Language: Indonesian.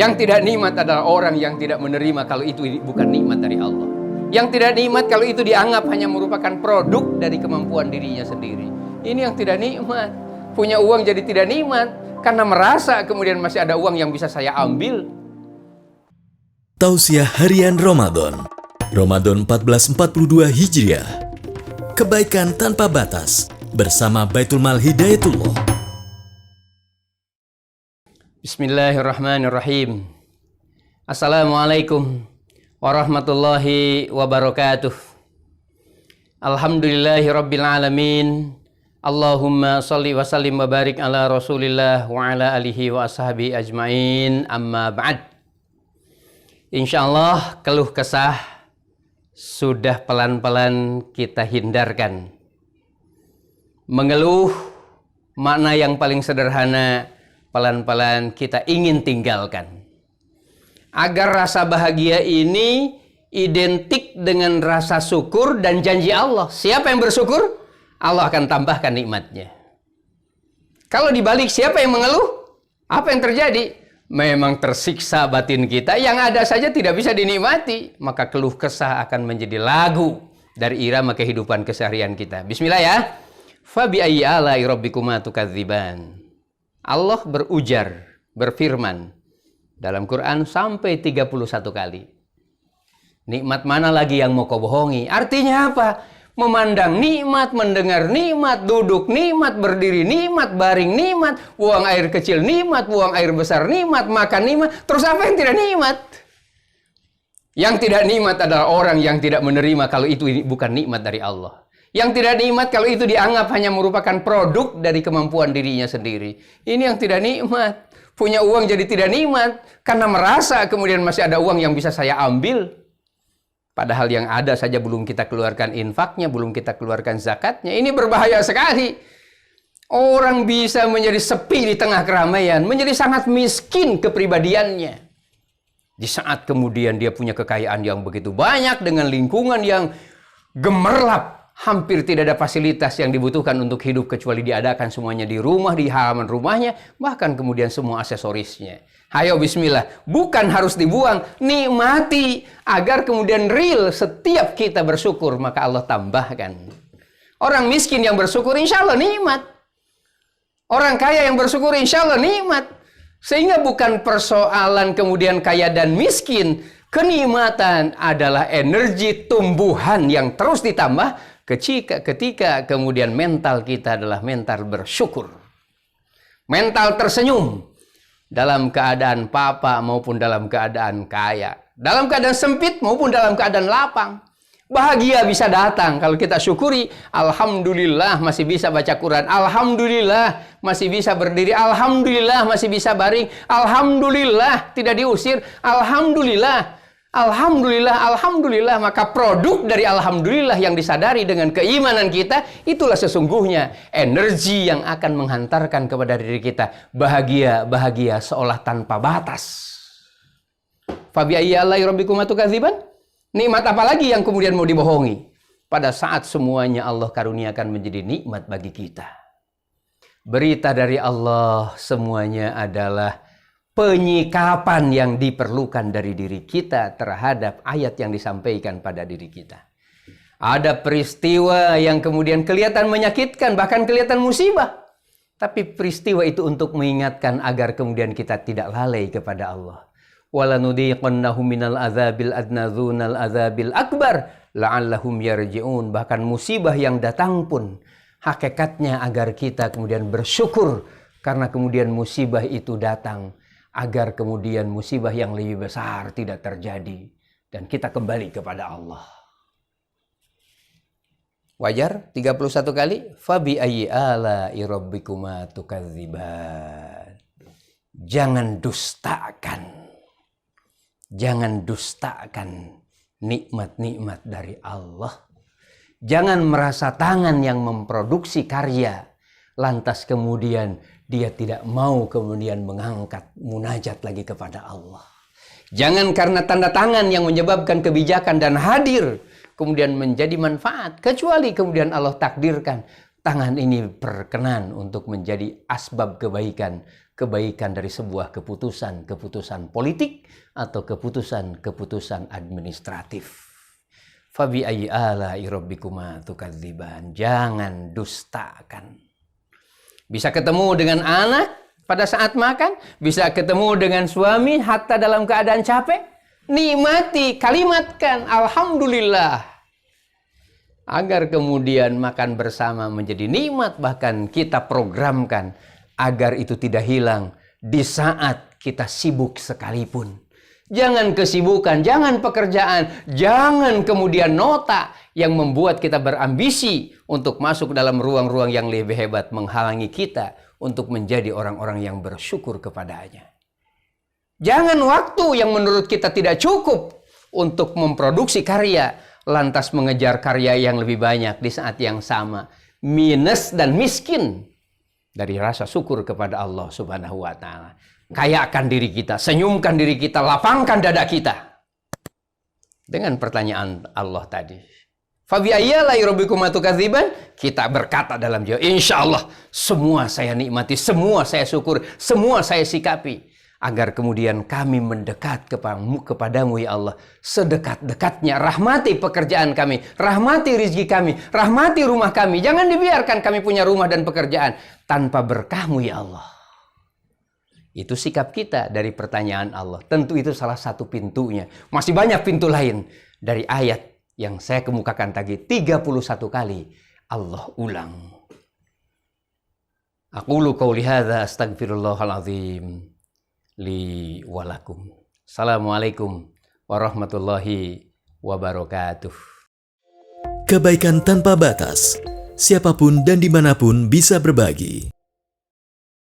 Yang tidak nikmat adalah orang yang tidak menerima kalau itu bukan nikmat dari Allah. Yang tidak nikmat kalau itu dianggap hanya merupakan produk dari kemampuan dirinya sendiri. Ini yang tidak nikmat. Punya uang jadi tidak nikmat karena merasa kemudian masih ada uang yang bisa saya ambil. Tausiah Harian Ramadan 1442 Hijriah. Kebaikan tanpa batas bersama Baitul Mal Hidayatullah. Bismillahirrahmanirrahim. Assalamualaikum warahmatullahi wabarakatuh. Alhamdulillahi rabbil alamin. Allahumma salli wa sallim wa barik ala rasulillah wa ala alihi wa ashabi ajma'in, amma ba'd. Insyaallah keluh kesah sudah pelan-pelan kita hindarkan. Mengeluh makna yang paling sederhana pelan-pelan kita ingin tinggalkan. Agar rasa bahagia ini identik dengan rasa syukur dan janji Allah. Siapa yang bersyukur, Allah akan tambahkan nikmatnya. Kalau dibalik siapa yang mengeluh, apa yang terjadi? Memang tersiksa batin kita, yang ada saja tidak bisa dinikmati. Maka keluh kesah akan menjadi lagu dari irama kehidupan keseharian kita. Bismillah ya. Fa bi ayyi ala'i rabbikuma tukadziban. Allah berujar, berfirman dalam Quran sampai 31 kali. Nikmat mana lagi yang mau kau bohongi? Artinya apa? Memandang nikmat, mendengar nikmat, duduk nikmat, berdiri nikmat, baring nikmat, buang air kecil nikmat, buang air besar nikmat, makan nikmat. Terus apa yang tidak nikmat? Yang tidak nikmat adalah orang yang tidak menerima kalau itu bukan nikmat dari Allah. Yang tidak nikmat kalau itu dianggap hanya merupakan produk dari kemampuan dirinya sendiri. Ini yang tidak nikmat. Punya uang jadi tidak nikmat karena merasa kemudian masih ada uang yang bisa saya ambil. Padahal yang ada saja belum kita keluarkan infaknya, belum kita keluarkan zakatnya. Ini berbahaya sekali. Orang bisa menjadi sepi di tengah keramaian, menjadi sangat miskin kepribadiannya. Di saat kemudian dia punya kekayaan yang begitu banyak dengan lingkungan yang gemerlap. Hampir tidak ada fasilitas yang dibutuhkan untuk hidup kecuali diadakan semuanya di rumah, di halaman rumahnya, bahkan kemudian semua aksesorisnya. Hayo bismillah, bukan harus dibuang, nikmati agar kemudian real setiap kita bersyukur, maka Allah tambahkan. Orang miskin yang bersyukur insya Allah nikmat. Orang kaya yang bersyukur insya Allah nikmat. Sehingga bukan persoalan kemudian kaya dan miskin, kenikmatan adalah energi tumbuhan yang terus ditambah ketika kemudian mental kita adalah mental bersyukur. Mental tersenyum dalam keadaan papa maupun dalam keadaan kaya. Dalam keadaan sempit maupun dalam keadaan lapang. Bahagia bisa datang kalau kita syukuri. Alhamdulillah masih bisa baca Quran. Alhamdulillah masih bisa berdiri. Alhamdulillah masih bisa baring. Alhamdulillah tidak diusir. Alhamdulillah. Alhamdulillah, alhamdulillah. Maka produk dari alhamdulillah yang disadari dengan keimanan kita, itulah sesungguhnya energi yang akan menghantarkan kepada diri kita bahagia seolah tanpa batas. Fa bi ayyi ala'i rabbikuma tukadziban? Nikmat apa lagi yang kemudian mau dibohongi? Pada saat semuanya Allah karuniakan menjadi nikmat bagi kita. Berita dari Allah semuanya adalah penyikapan yang diperlukan dari diri kita terhadap ayat yang disampaikan pada diri kita. Ada peristiwa yang kemudian kelihatan menyakitkan, bahkan kelihatan musibah. Tapi peristiwa itu untuk mengingatkan agar kemudian kita tidak lalai kepada Allah. وَلَنُذِيقَنَّهُمْ مِنَ الْعَذَابِ الْأَدْنَى دُونَ الْعَذَابِ الْأَكْبَرِ لَعَلَّهُمْ يَرْجِعُونَ. Bahkan musibah yang datang pun hakikatnya agar kita kemudian bersyukur karena kemudian musibah itu datang, agar kemudian musibah yang lebih besar tidak terjadi dan kita kembali kepada Allah. Wajar 31 kali. Fabi ayyi ala'i rabbikuma tukadziban. Jangan dustakan nikmat-nikmat dari Allah. Jangan merasa tangan yang memproduksi karya lantas kemudian dia tidak mau kemudian mengangkat munajat lagi kepada Allah. Jangan karena tanda tangan yang menyebabkan kebijakan dan hadir kemudian menjadi manfaat, kecuali kemudian Allah takdirkan tangan ini berkenan untuk menjadi asbab kebaikan kebaikan dari sebuah keputusan politik atau keputusan administratif. Fabi ayyi ala'i rabbikuma tukadziban. Jangan dustakan. Bisa ketemu dengan anak pada saat makan, bisa ketemu dengan suami hatta dalam keadaan capek, nikmati, kalimatkan alhamdulillah. Agar kemudian makan bersama menjadi nikmat, bahkan kita programkan agar itu tidak hilang di saat kita sibuk sekalipun. Jangan kesibukan, jangan pekerjaan, jangan kemudian nota yang membuat kita berambisi untuk masuk dalam ruang-ruang yang lebih hebat, menghalangi kita untuk menjadi orang-orang yang bersyukur kepadanya. Jangan waktu yang menurut kita tidak cukup untuk memproduksi karya, lantas mengejar karya yang lebih banyak di saat yang sama, minus dan miskin dari rasa syukur kepada Allah Subhanahu wa Ta'ala. Kayakan diri kita, senyumkan diri kita, lapangkan dada kita. Dengan pertanyaan Allah tadi. Fabi ayyi rabbikuma tukadziban, kita berkata dalam jiwa, insya Allah semua saya nikmati, semua saya syukur, semua saya sikapi. Agar kemudian kami mendekat kepadamu ya Allah. Sedekat-dekatnya, rahmati pekerjaan kami, rahmati rizki kami, rahmati rumah kami. Jangan dibiarkan kami punya rumah dan pekerjaan tanpa berkah-Mu ya Allah. Itu sikap kita dari pertanyaan Allah. Tentu itu salah satu pintunya. Masih banyak pintu lain dari ayat yang saya kemukakan tadi 31 kali Allah ulang. Aqulu qouli hadza astaghfirullahal azim li wa lakum. Assalamualaikum warahmatullahi wabarakatuh. Kebaikan tanpa batas. Siapapun dan dimanapun bisa berbagi.